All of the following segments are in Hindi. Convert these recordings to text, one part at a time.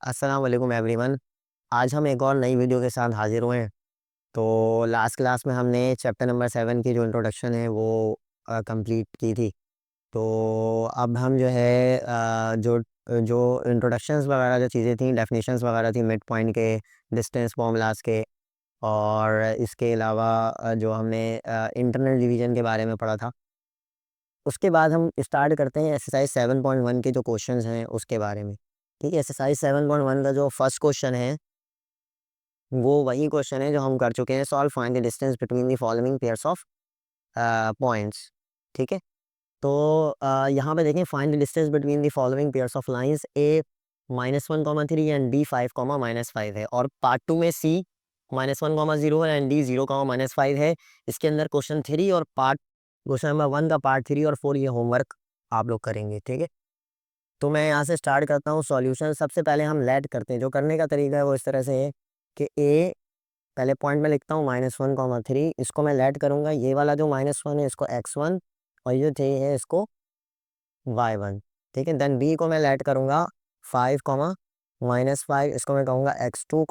अस्सलाम वालेकुम एवरीवन। आज हम एक और नई वीडियो के साथ हाजिर हुए हैं। तो लास्ट क्लास में हमने चैप्टर नंबर 7 की जो इंट्रोडक्शन है वो कंप्लीट की थी। तो अब हम जो है जो जो इंट्रोडक्शंस वगैरह जो चीज़ें थी, डेफिनेशंस वगैरह थी मिड पॉइंट के, डिस्टेंस फार्मूलाज के, और इसके अलावा जो हमने इंटरनल डिवीजन के बारे में पढ़ा था, उसके बाद हम स्टार्ट करते हैं एक्सरसाइज 7.1 के जो क्वेश्चंस हैं उसके बारे में। ठीक है, एक्सरसाइज 7.1 का जो फर्स्ट क्वेश्चन है वो वही क्वेश्चन है जो हम कर चुके हैं solve. Find the distance between the following pairs of points. ठीक है, तो यहाँ पे देखें, find the distance between the following pairs of lines A -1,3 and D 5,-5 है, और पार्ट 2 में सी -1,0 है एंड डी 0,-5 है। इसके अंदर क्वेश्चन 3 और पार्ट क्वेश्चन नंबर 1 का पार्ट 3 और 4 ये होमवर्क आप लोग करेंगे। ठीक है, तो मैं यहाँ से स्टार्ट करता हूँ सॉल्यूशन। सबसे पहले हम लेट करते हैं। जो करने का तरीका है वो इस तरह से है कि ए, पहले पॉइंट में लिखता हूँ -1,3, इसको मैं लेट करूँगा। ये वाला जो -1 है इसको x1 और ये 3 है इसको y1। ठीक है, देन बी को मैं लेट करूँगा 5, -5, इसको मैं कहूँगा x2,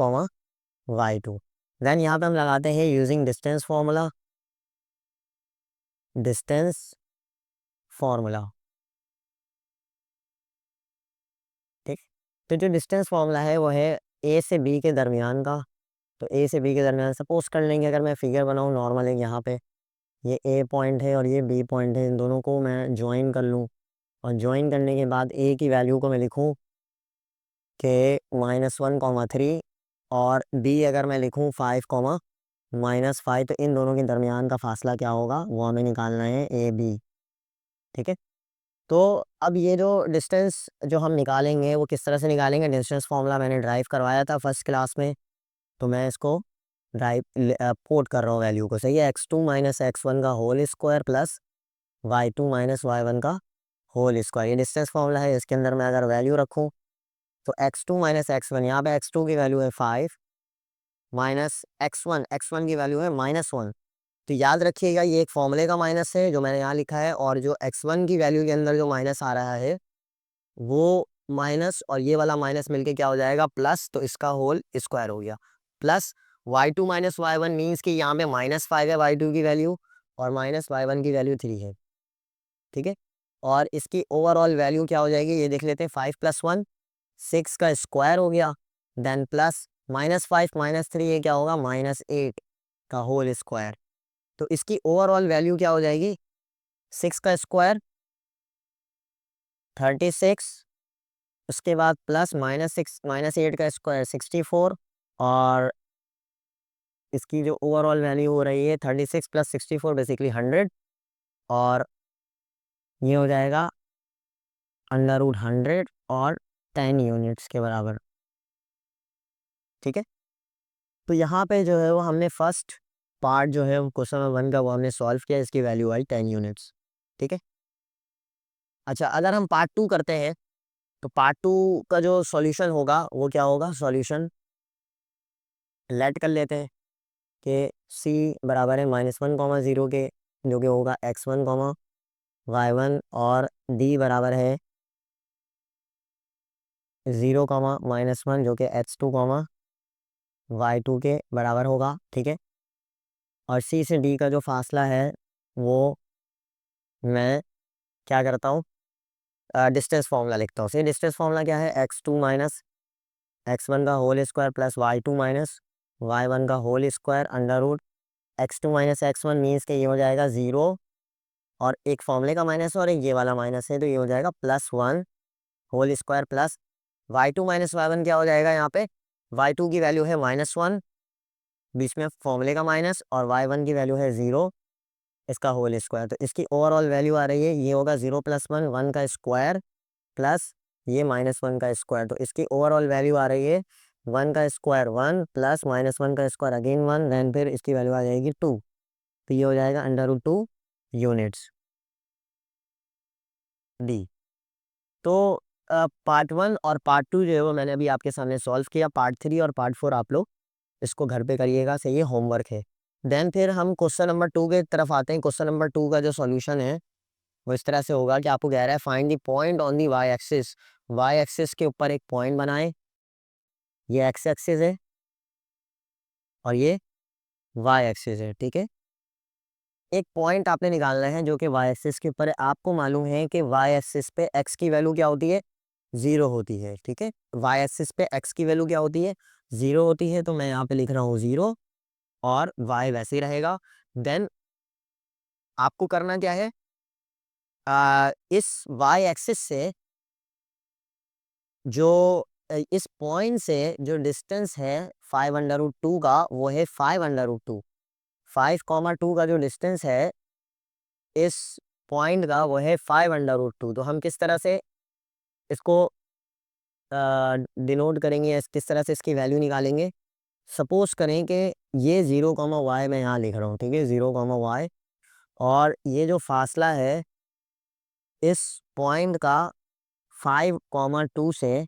y2। देन यहाँ पे हम लगाते हैं using distance formula, distance formula. ठीक, तो जो डिस्टेंस फार्मूला है वो है ए से बी के दरमियान का। तो ए से बी के दरमियान सपोज कर लेंगे, अगर मैं फिगर बनाऊँ नॉर्मल है, यहाँ पे ये ए पॉइंट है और ये बी पॉइंट है, इन दोनों को मैं ज्वाइन कर लूँ, और ज्वाइन करने के बाद ए की वैल्यू को मैं लिखूँ कि -1,3, और बी अगर मैं लिखूँ 5, -5, तो इन दोनों के दरमियान का फासला क्या होगा वो हमें निकालना है, ए बी। ठीक है, तो अब ये जो डिस्टेंस जो हम निकालेंगे वो किस तरह से निकालेंगे, डिस्टेंस फार्मूला मैंने ड्राइव करवाया था फर्स्ट क्लास में, तो मैं इसको ड्राइव पोर्ट कर रहा हूँ वैल्यू को। सही है, x2 - x1 का whole square plus y2 - y1 का होल स्क्वायर, ये डिस्टेंस फार्मूला है। इसके अंदर मैं अगर वैल्यू रखूँ तो x2 - x1, यहाँ पे x2 की वैल्यू है 5, माइनस x1 की वैल्यू है -1। तो याद रखिएगा ये एक फॉर्मूले का माइनस है जो मैंने यहाँ लिखा है, और जो x1 की वैल्यू के अंदर जो माइनस आ रहा है वो माइनस और ये वाला माइनस मिलके क्या हो जाएगा, प्लस, तो इसका होल स्क्वायर हो गया। प्लस y2 - y1 मीन्स कि यहाँ पे -5 है y2 की वैल्यू, और -y1 की वैल्यू 3 है। ठीक है, और इसकी ओवरऑल वैल्यू क्या हो जाएगी ये देख लेते हैं। 5 + 1 6 का स्क्वायर हो गया, देन प्लस -5 - 3 ये क्या होगा, -8 का होल स्क्वायर। तो इसकी ओवरऑल वैल्यू क्या हो जाएगी, 6 का स्क्वायर 36, उसके बाद प्लस -6 -8 का स्क्वायर 64, और इसकी जो ओवरऑल वैल्यू हो रही है 36 + 64 बेसिकली 100, और ये हो जाएगा √100 और 10 यूनिट्स के बराबर। ठीक है, तो यहाँ पे जो है वो हमने फर्स्ट पार्ट जो है क्वेश्चन नंबर 1 का वो हमने सॉल्व किया, इसकी वैल्यू आई 10 यूनिट्स। ठीक है, अच्छा अगर हम पार्ट 2 करते हैं तो पार्ट 2 का जो सॉल्यूशन होगा वो क्या होगा, सॉल्यूशन लेट कर लेते हैं कि सी बराबर है -1,0 के, जो कि होगा x1, y1, और डी बराबर है 0, -1, जो कि x2, y2 के बराबर होगा। ठीक है, और सी से डी का जो फासला है वो मैं क्या करता हूँ, डिस्टेंस फार्मूला लिखता हूँ। सी डिस्टेंस फार्मूला क्या है, x2 - x1 का whole square plus y2 - y1 का whole square under root x2 - x1 means के ये हो जाएगा 0, और एक फॉर्मूले का माइनस और एक ये वाला माइनस है, तो ये हो जाएगा +1 whole square plus y2 - y1 क्या हो जाएगा, यहाँ पे y2 की वैल्यू है -1, बीच में फॉर्मूले का माइनस, और y1 की वैल्यू है 0, इसका होल स्क्वायर। तो इसकी ओवरऑल वैल्यू आ रही है, ये होगा 0 + 1 1 का स्क्वायर प्लस ये -1 का स्क्वायर। तो इसकी ओवरऑल वैल्यू आ रही है 1 का स्क्वायर 1 प्लस -1 का स्क्वायर अगेन 1, देन फिर इसकी वैल्यू आ जाएगी 2, तो ये हो जाएगा √2 यूनिट्स डी। तो पार्ट 1 और पार्ट 2 जो है वो मैंने अभी आपके सामने सॉल्व किया। पार्ट 3 और पार्ट 4 आप लोग इसको घर पे करिएगा, सही है, होमवर्क है। देन फिर हम क्वेश्चन नंबर 2 के तरफ आते हैं। क्वेश्चन नंबर 2 का जो सॉल्यूशन है वो इस तरह से होगा कि आपको कह रहा है find the point on the Y axis. Y axis के ऊपर एक पॉइंट बनाएं ये एक्स एक्सिस है और ये वाई एक्सिस है, ठीक है। एक पॉइंट आपने निकालना है जो कि वाई एक्सिस के ऊपर है। आपको मालूम है कि वाई एक्सिस पे एक्स की वैल्यू क्या होती है, 0 होती है, ठीक है। वाई एक्सिस पे एक्स की वैल्यू क्या होती है, 0 होती है, तो मैं यहाँ पे लिख रहा हूँ 0 और वाई वैसे ही रहेगा। देन आपको करना क्या है, इस वाई एक्सिस से जो इस पॉइंट से जो डिस्टेंस है 5√2 का, वो है 5√2। 5,2 का जो डिस्टेंस है इस पॉइंट का, वो है 5√2। तो हम किस तरह से इसको डिनोट करेंगे या किस तरह से इसकी वैल्यू निकालेंगे। सपोज करें कि ये 0,y मैं यहाँ लिख रहा हूँ, ठीक है, 0,y, और ये जो फासला है इस पॉइंट का 5,2 से,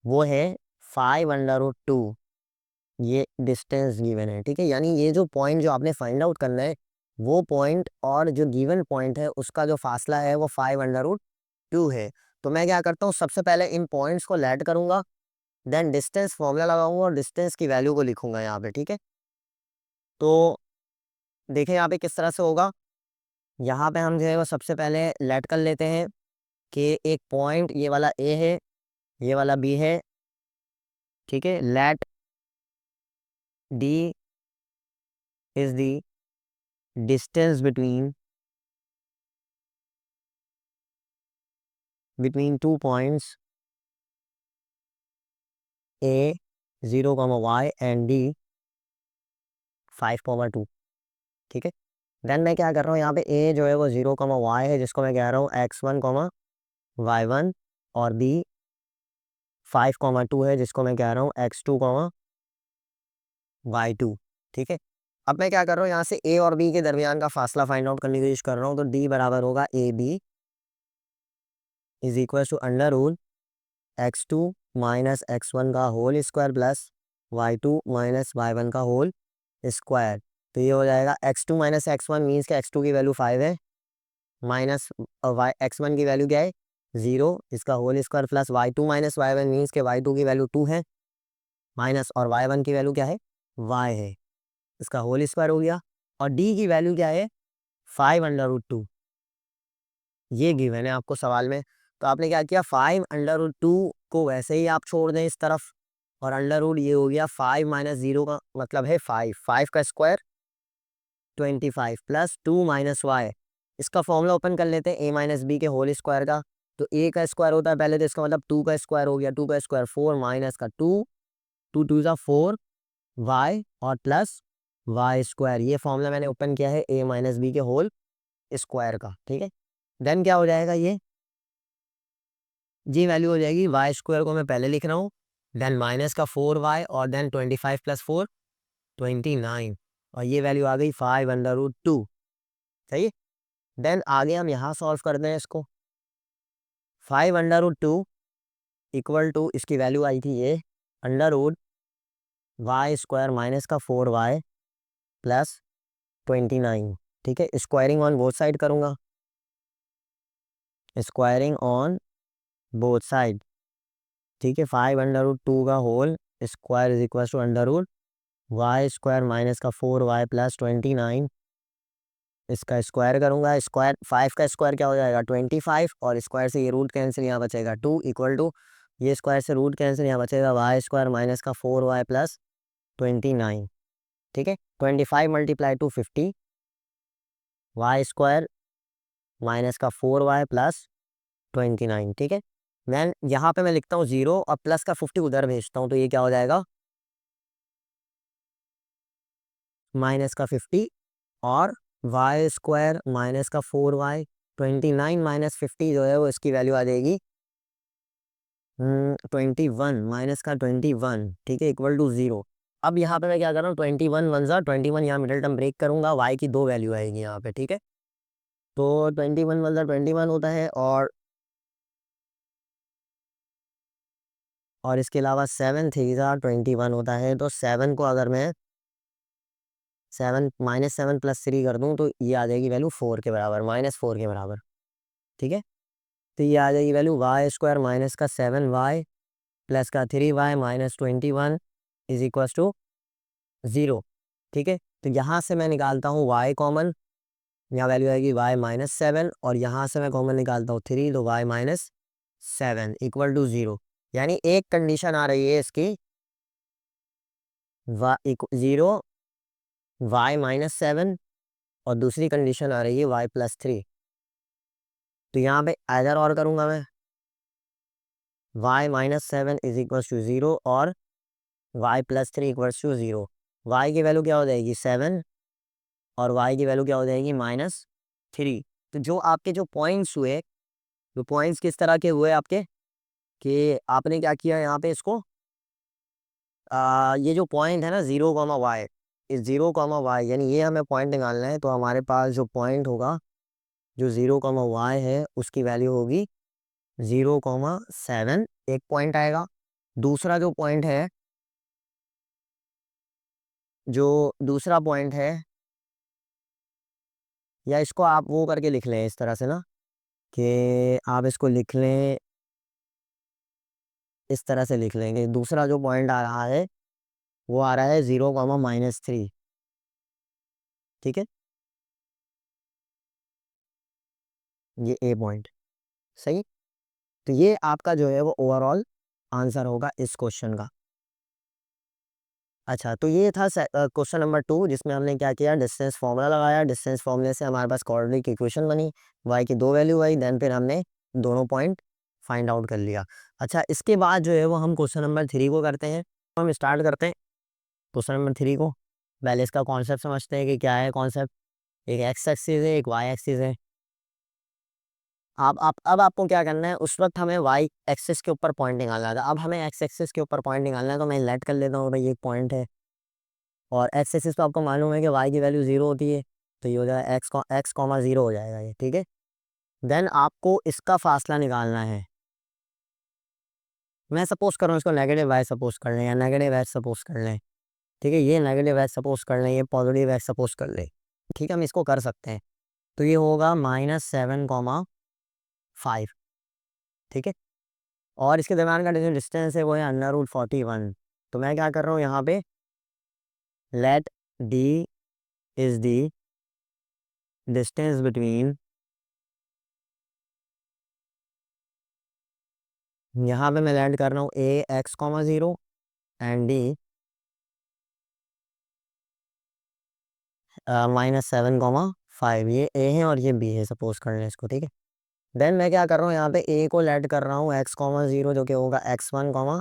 वो है 5√2। ये डिस्टेंस गिवन है, ठीक है। यानी ये जो पॉइंट जो आपने फाइंड आउट करना है, वो पॉइंट और जो गिवन पॉइंट है उसका जो फासला है वो 5√2 है। तो मैं क्या करता हूँ, सबसे पहले इन पॉइंट्स को लेट करूंगा, देन डिस्टेंस फॉर्मूला लगाऊंगा और डिस्टेंस की वैल्यू को लिखूंगा यहाँ पे, ठीक है। तो देखें यहाँ पे किस तरह से होगा। यहाँ पे हम जो है वो सबसे पहले लेट कर लेते हैं कि एक पॉइंट ये वाला ए है, ये वाला बी है, ठीक है। Let D is the distance between 2 points A 0,y and D 5,2, ठीक है। देन मैं क्या कर रहा हूँ, यहाँ पे A जो है वो 0,y है, जिसको मैं कह रहा हूँ x1, y1, और B 5,2 है, जिसको मैं कह रहा हूँ x2, y2, ठीक है। अब मैं क्या कर रहा हूँ, यहाँ से A और B के दरमियान का फासला फाइंड आउट करने की कोशिश कर रहा हूँ। तो D बराबर होगा AB is equal to under root x2 minus x1 का whole square plus y2 minus y1 का होल स्क्वायर। तो ये हो जाएगा x2 माइनस x1 मीन्स के x2 की वैल्यू 5 है, माइनस x1 की वैल्यू क्या है 0, इसका whole square plus y2 minus y1 means के y2 की वैल्यू 2 है, माइनस और y1 की वैल्यू क्या है, y है, इसका होल स्क्वायर हो गया। और d की वैल्यू क्या है 5√2, ये गिवन है आपको सवाल में। तो आपने क्या किया, 5√2 को वैसे ही आप छोड़ दें इस तरफ, और अंडर रूट ये हो गया 5 माइनस 0 का मतलब है 5, 5 का स्क्वायर 25 प्लस 2 माइनस वाई। इसका फॉर्मूला ओपन कर लेते हैं ए माइनस बी के होल स्क्वायर का। तो ए का स्क्वायर होता है पहले, तो इसका मतलब 2 का स्क्वायर हो गया, 2 का स्क्वायर 4 माइनस का 2, 2 2 जा 4 वाई और प्लस वाई स्क्वायर। ये फॉर्मूला मैंने ओपन किया है ए माइनस बी के होल स्क्वायर का, ठीक है। देन क्या हो जाएगा, ये जी वैल्यू हो जाएगी, वाई स्क्वायर को मैं पहले लिख रहा हूँ, देन माइनस का 4y और देन 25 प्लस 4 29, और ये वैल्यू आ गई 5√2, सही है। देन आगे हम यहाँ सॉल्व करते हैं इसको। 5√2 इक्वल टू इसकी वैल्यू आई थी ये under root Y square minus का 4y प्लस 29, ठीक है। स्क्वायरिंग ऑन बोथ साइड करूँगा, स्क्वायरिंग ऑन बोथ साइड, ठीक है। 5√2 का whole square is equal to under root Y square minus का 4y प्लस 29, इसका स्क्वायर करूंगा। स्क्वायर 5 का स्क्वायर क्या हो जाएगा 25, और स्क्वायर से ये रूट कैंसिल, यहाँ बचेगा 2 इक्वल टू ये स्क्वायर से रूट कैंसिल, यहाँ बचेगा वाई स्क्वायर माइनस का 4y प्लस 29, ठीक है। 25 multiply two 50 Y square minus का 4y प्लस 29, ठीक है। मैं यहाँ पे मैं लिखता हूँ 0 और प्लस का 50 उधर भेजता हूँ, तो ये क्या हो जाएगा माइनस का 50 और वाई स्क्वायर माइनस का 4y, 29 माइनस 50 जो है वो इसकी वैल्यू आ जाएगी 21 माइनस का 21, ठीक है, इक्वल टू 0। अब यहाँ पे मैं क्या कर रहा हूँ 21 वन ज़ा 21, यहाँ मिडिल टर्म ब्रेक करूंगा, y की 2 वैल्यू आएगी यहाँ पे, ठीक है। तो 21 वन ज़ा 21 होता है, और इसके अलावा 7 थ्री ज़ा 21 होता है। तो 7 को अगर मैं 7 माइनस 7 प्लस 3 कर दूँ तो ये आ जाएगी वैल्यू 4 के बराबर, -4 के बराबर, ठीक है। तो ये आ जाएगी वैल्यू वाई स्क्वायर माइनस का 7y प्लस का 3y minus 21 is equal to 0। ठीक है, तो यहाँ से मैं निकालता हूँ y कॉमन, यहाँ वैल्यू आएगी y माइनस 7 और यहाँ से मैं कॉमन निकालता हूँ 3, तो y माइनस 7 इक्वल टू 0। यानी एक कंडीशन आ रही है इसकी 0 y माइनस 7 और दूसरी कंडीशन आ रही है y प्लस 3। तो यहाँ पे आइदर और करूँगा मैं, y minus 7 is equal to 0 और y plus 3 equal to 0। y की वैल्यू क्या हो जाएगी 7 और y की वैल्यू क्या हो जाएगी माइनस 3। तो जो आपके जो पॉइंट्स हुए, जो पॉइंट्स किस तरह के हुए आपके, कि आपने क्या किया यहाँ पे इसको ये जो पॉइंट है ना 0, इस 0, यानी ये हमें पॉइंट निकालना है। तो हमारे पास जो पॉइंट होगा जो 0, है उसकी वैल्यू होगी 0, 7 एक पॉइंट आएगा। दूसरा जो पॉइंट है, जो दूसरा पॉइंट है, या इसको आप वो करके लिख लें इस तरह से ना, कि आप इसको लिख लें इस तरह से लिख लेंगे। दूसरा जो पॉइंट आ रहा है वो आ रहा है 0, -3। ठीक है, ये ए पॉइंट सही। तो ये आपका जो है वो ओवरऑल आंसर होगा इस क्वेश्चन का। अच्छा, तो ये था क्वेश्चन नंबर 2, जिसमें हमने क्या किया, डिस्टेंस फार्मूला लगाया। डिस्टेंस फार्मूले से हमारे पास कोऑर्डिनेट की इक्वेशन बनी, y की 2 वैल्यू आई, देन फिर हमने दोनों पॉइंट फाइंड आउट कर लिया। अच्छा, इसके बाद जो है वो हम क्वेश्चन नंबर 3 को करते हैं। तो हम स्टार्ट करते हैं क्वेश्चन नंबर 3 को। पहले इसका कॉन्सेप्ट समझते हैं कि क्या है कॉन्सेप्ट। एक एक्स एक्सिस है, एक वाई एक्सिस है। अब आपको क्या करना है, उस वक्त हमें वाई एक्सिस के ऊपर पॉइंट निकालना था, अब हमें एक्स एक्सिस के ऊपर पॉइंट निकालना है। तो मैं लेट कर लेता हूँ भाई, एक पॉइंट है और एक्स एक्सिस तो आपको मालूम है कि वाई की वैल्यू 0 होती है। तो ये हो जाएगा x,0 हो जाएगा ये। ठीक है, देन आपको इसका फासला निकालना है। मैं सपोज कर रहा हूँ इसको नेगेटिव वाई सपोज कर लें या नेगेटिव एक्स सपोज कर लें। ठीक है, ये नेगेटिव एक्स सपोज कर लें, ये पॉजिटिव एक्स सपोज कर लें। ठीक है, हम इसको कर सकते हैं। तो ये होगा -7,5। ठीक है, और इसके दरम्यान का जो डिस्टेंस है वो है √41। तो मैं क्या कर रहा हूँ यहाँ पे, let D is the distance between, यहाँ पे मैं लैंड कर रहा हूँ ए x,0 एंड डी -7,5। ये ए है और ये बी है, सपोज कर लें इसको। ठीक है, देन मैं क्या कर रहा हूँ यहाँ पे ए को लैंड कर रहा हूँ x,0 जो कि होगा x1,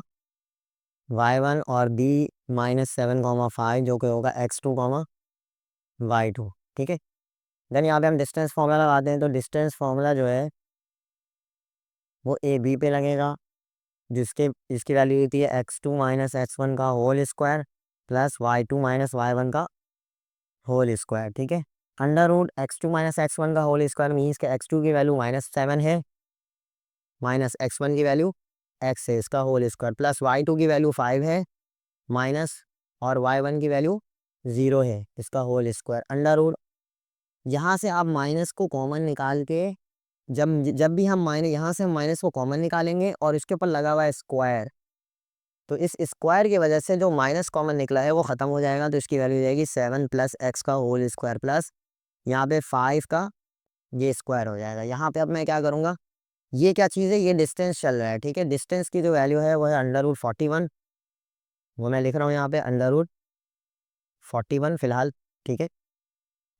y1 और बी -7,5 जो कि होगा x2, y2। ठीक है, देन यहाँ पे हम डिस्टेंस फॉर्मूला लगाते हैं। तो डिस्टेंस फॉर्मूला जो है वो ए बी पे लगेगा, जिसके इसकी वैल्यू होती है x2 - x1 का whole square plus y2 - y1 का होल स्क्वायर। ठीक है, √x2 - x1 का होल स्क्वायर मीन्स के x2 की वैल्यू -7 है, माइनस x1 की वैल्यू x है, इसका होल स्क्वायर, प्लस y2 की वैल्यू 5 है, माइनस और y1 की वैल्यू 0 है, इसका होल स्क्वायर अंडर रूट। यहाँ से आप माइनस को कॉमन निकाल के, जब जब भी हम माइनस, यहाँ से हम माइनस को कॉमन निकालेंगे और इसके ऊपर लगा हुआ है स्क्वायर, तो इस स्क्वायर की वजह से जो माइनस कॉमन निकला है वो ख़त्म हो जाएगा। तो इसकी वैल्यू हो जाएगी 7 + x का होल स्क्वायर प्लस यहाँ पे 5 का ये स्क्वायर हो जाएगा। यहाँ पे अब मैं क्या करूँगा, ये क्या चीज़ है, ये डिस्टेंस चल रहा है। ठीक है, डिस्टेंस की जो वैल्यू है वो है √41, वो मैं लिख रहा हूँ यहाँ पे √41 फिलहाल। ठीक है,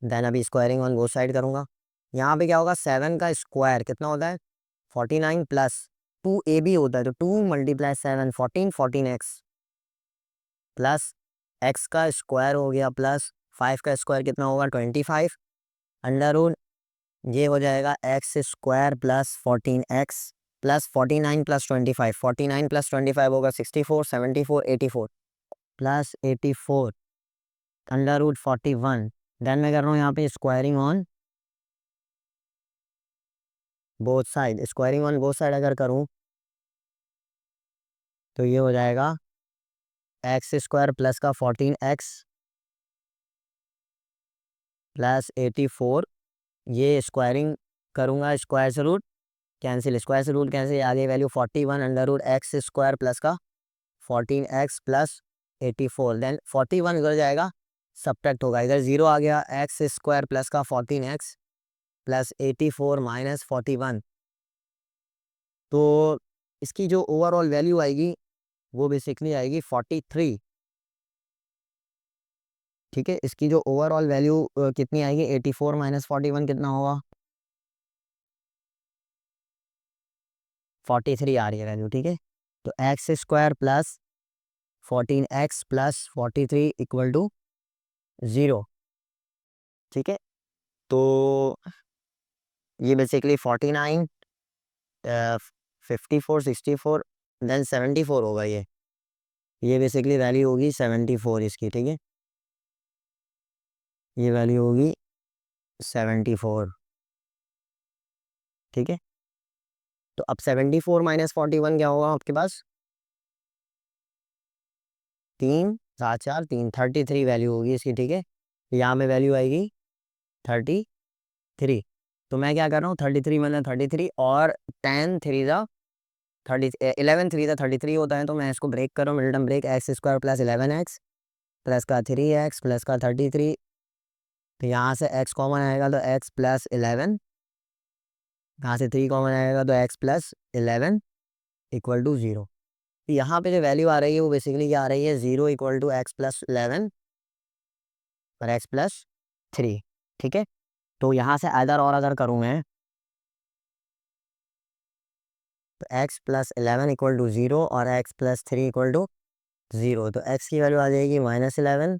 देन अभी स्क्वायरिंग ऑन बोथ साइड करूँगा। यहाँ पे क्या होगा, 7 का स्क्वायर कितना होता है 49 प्लस 2ab होता है, तो 2 × 7 14, 14x प्लस x का स्क्वायर हो गया प्लस 5 का स्क्वायर कितना होगा 25 अंडर रूट, ये हो जाएगा x square plus 14x plus 49 + 25, 49 + 25 होगा 64, 74, 84 प्लस 84 √41। देन मैं कर रहा हूँ यहाँ पे squaring on both side. Squaring on both side अगर करूँ तो ये हो जाएगा एक्स स्क्वायर प्लस का 14x प्लस 84, ये स्क्वायरिंग करूँगा स्क्वायर से रूट कैंसिल, स्क्वायर से रूट कैंसिल, आ गई value 41 under root X square plus का 14x प्लस 84। देन 41 इधर जाएगा, सब्ट्रैक्ट होगा, इधर 0 आ गया, एक्स स्क्वायर प्लस का 14x प्लस 84 माइनस 41। तो इसकी जो ओवरऑल वैल्यू आएगी वो बेसिकली आएगी 43। ठीक है, इसकी जो ओवरऑल वैल्यू कितनी आएगी, 84 माइनस 41 कितना होगा, 43 आ रही है वैल्यू। ठीक है, तो एक्स स्क्वायर प्लस 14x प्लस 43 इक्वल टू 0। ठीक है, तो ये बेसिकली 49 54 64 देन 74 होगा। ये बेसिकली वैल्यू होगी 74 इसकी। ठीक है, ये वैल्यू होगी 74। ठीक है, तो अब 74 माइनस 41 क्या होगा आपके पास, 3 7 4 3 33 वैल्यू होगी इसकी। ठीक है, यहाँ में वैल्यू आएगी 33। तो मैं क्या कर रहा हूँ, 33 मतलब 33 और 10 3 ज़ा 30 11 3 ज़ा 33 होता है। तो मैं इसको ब्रेक कर रहा हूँ, middle term break, X square plus 11x plus का 3x प्लस का 33। तो यहाँ से x कॉमन आएगा तो x प्लस 11, यहाँ से 3 कॉमन आएगा तो x प्लस 11 इक्वल टू 0। यहाँ पे जो वैल्यू आ रही है वो बेसिकली क्या आ रही है, 0 इक्वल टू एक्स प्लस 11 और एक्स प्लस 3। ठीक है, तो यहाँ से अदर और अगर करूँ मैं तो x प्लस 11 इक्वल टू 0 और x प्लस 3 इक्वल टू 0। तो x की वैल्यू आ जाएगी -11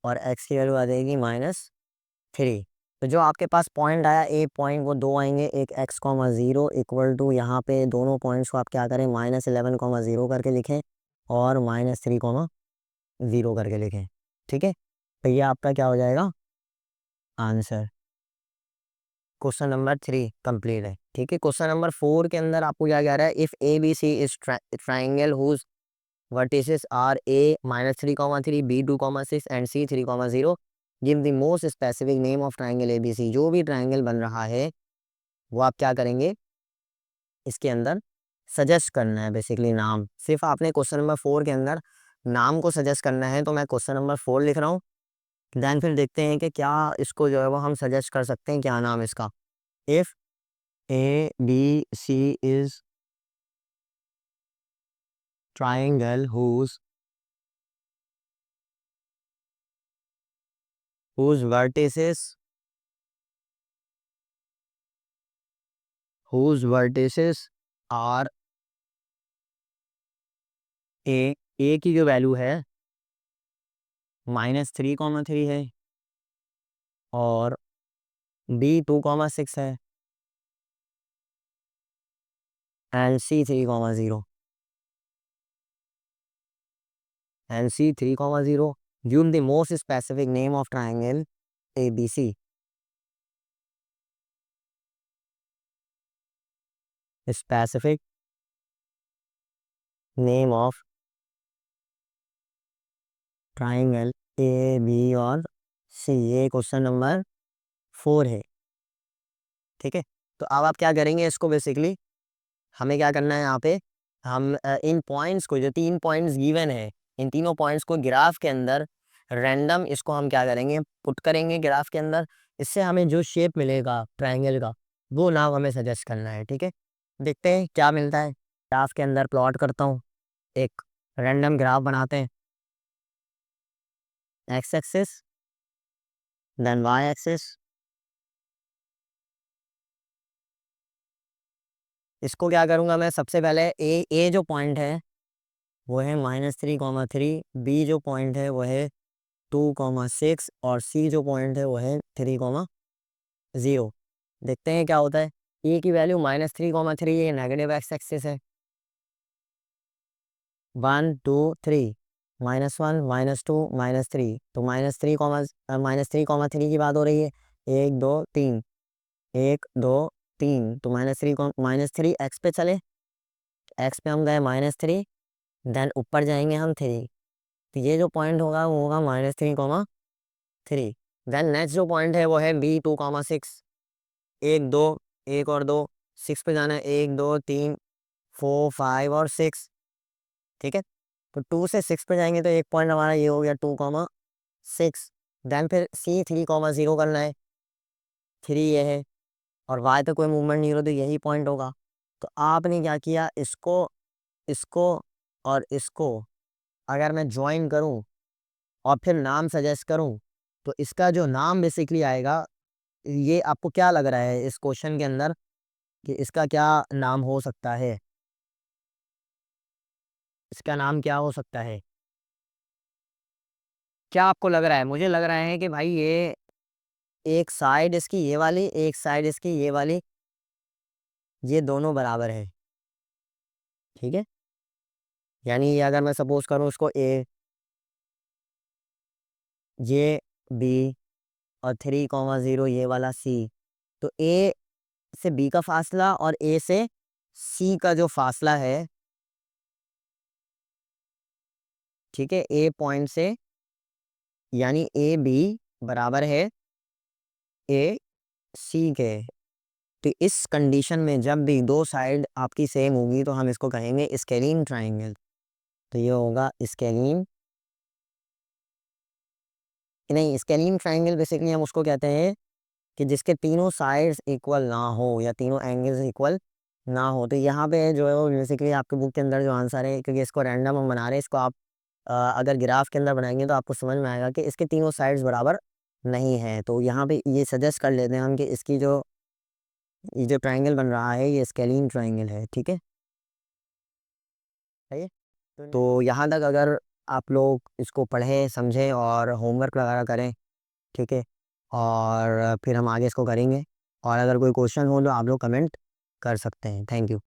और x की वैल्यू आ जाएगी -3। तो जो आपके पास पॉइंट आया ए पॉइंट, वो दो आएंगे, एक x कॉमा 0 इक्वल टू, यहाँ पे दोनों पॉइंट्स को आप क्या करें, -11 कॉमा 0 करके लिखें और -3 कॉमा 0 करके लिखें। ठीक है, तो ये आपका क्या हो जाएगा आंसर। क्वेश्चन नंबर 3 कंप्लीट है। ठीक है, क्वेश्चन नंबर 4 के अंदर आपको क्या कह रहा है, if A B C is triangle whose vertices are a -3, 3, b2, 6 and c3, 0, give the most specific name of triangle abc। जो भी ट्राइंगल बन रहा है वो आप क्या करेंगे, इसके अंदर सजेस्ट करना है बेसिकली नाम। सिर्फ आपने क्वेश्चन नंबर 4 के अंदर नाम को सजेस्ट करना है। तो मैं क्वेश्चन नंबर 4 लिख रहा हूँ, देन फिर देखते हैं कि क्या इसको जो है वो हम सजेस्ट कर सकते हैं, क्या नाम इसका। If A B C is triangle whose vertices are A की जो वैल्यू है -3, 3 है और b2, 6 है and c3, 0 and c3, 0, give the most specific name of triangle ABC। specific name of triangle A B और सी, ये क्वेश्चन नंबर 4 है। ठीक है, तो अब आप क्या करेंगे, इसको बेसिकली हमें क्या करना है, यहाँ पे हम इन पॉइंट्स को, जो 3 पॉइंट्स गिवन है, इन तीनों पॉइंट्स को ग्राफ के अंदर रैंडम इसको हम क्या करेंगे, पुट करेंगे ग्राफ के अंदर। इससे हमें जो शेप मिलेगा ट्राइंगल का वो नाम हमें सजेस्ट करना है। ठीक है, देखते हैं क्या मिलता है। ग्राफ के अंदर प्लॉट करता हूँ, एक रैंडम ग्राफ बनाते हैं, X axis then Y axis. इसको क्या करूँगा मैं, सबसे पहले ए जो पॉइंट है वो है -3, 3, बी जो पॉइंट है वो है 2, 6 और सी जो पॉइंट है वो है 3, 0। देखते हैं क्या होता है। ए की वैल्यू -3, 3, ये नेगेटिव एक्स एक्सिस है, 1 2 3 -1 -2 -3। तो -3, 3 की बात हो रही है, 1 2 3 1 2 3। तो -3 एक्स पे चले, एक्स पे हम गए -3, देन ऊपर जाएंगे हम 3। तो ये जो पॉइंट होगा वो होगा -3, देन नेक्स्ट जो पॉइंट है वो है B2, 6, 1 2 1 और 2 6 पे जाना है, 1 2 3 4 5 और 6, ठीक है। तो 2 से 6 पे जाएंगे तो एक पॉइंट हमारा ये हो गया 2,6। देन फिर सी 3,0 करना है, 3 ये है, और वाई पे कोई मूवमेंट नहीं हो रहा तो यही पॉइंट होगा। तो आपने क्या किया, इसको इसको और इसको अगर मैं ज्वाइन करूं और फिर नाम सजेस्ट करूं, तो इसका जो नाम बेसिकली आएगा, ये आपको क्या लग रहा है इस क्वेश्चन के अंदर कि इसका क्या नाम हो सकता है? इसका नाम क्या हो सकता है? क्या आपको लग रहा है? मुझे लग रहा है कि भाई ये एक साइड इसकी ये वाली, एक साइड इसकी ये वाली, ये दोनों बराबर है, ठीक है। यानी ये अगर मैं सपोज करूं इसको ए, ये बी और 3,0 ये वाला सी, तो ए से बी का फासला और ए से सी का जो फासला है, ठीक है, ए पॉइंट से, यानी ए बी बराबर है ए सी के। तो इस कंडीशन में जब भी दो साइड आपकी सेम होगी तो हम इसको कहेंगे स्केलीन ट्राइंगल। तो ये होगा स्केलीन, नहीं, स्केलीन ट्राइंगल बेसिकली हम उसको कहते हैं कि जिसके तीनों साइड्स इक्वल ना हो या तीनों एंगल्स इक्वल ना हो। तो यहाँ पे जो है वो बेसिकली आपके बुक के अंदर जो आंसर है, क्योंकि इसको रैंडम हम बना रहे हैं, इसको आप अगर ग्राफ के अंदर बनाएंगे तो आपको समझ में आएगा कि इसके तीनों साइड्स बराबर नहीं है। तो यहाँ पे ये सजेस्ट कर लेते हैं हम कि इसकी जो ये जो ट्राइंगल बन रहा है ये स्केलीन ट्राइंगल है, ठीक है। सही है। तो यहाँ तक अगर आप लोग इसको पढ़ें, समझें और होमवर्क वगैरह करें, ठीक है, और फिर हम आगे इसको करेंगे। और अगर कोई क्वेश्चन हो तो आप लोग कमेंट कर सकते हैं। Thank you.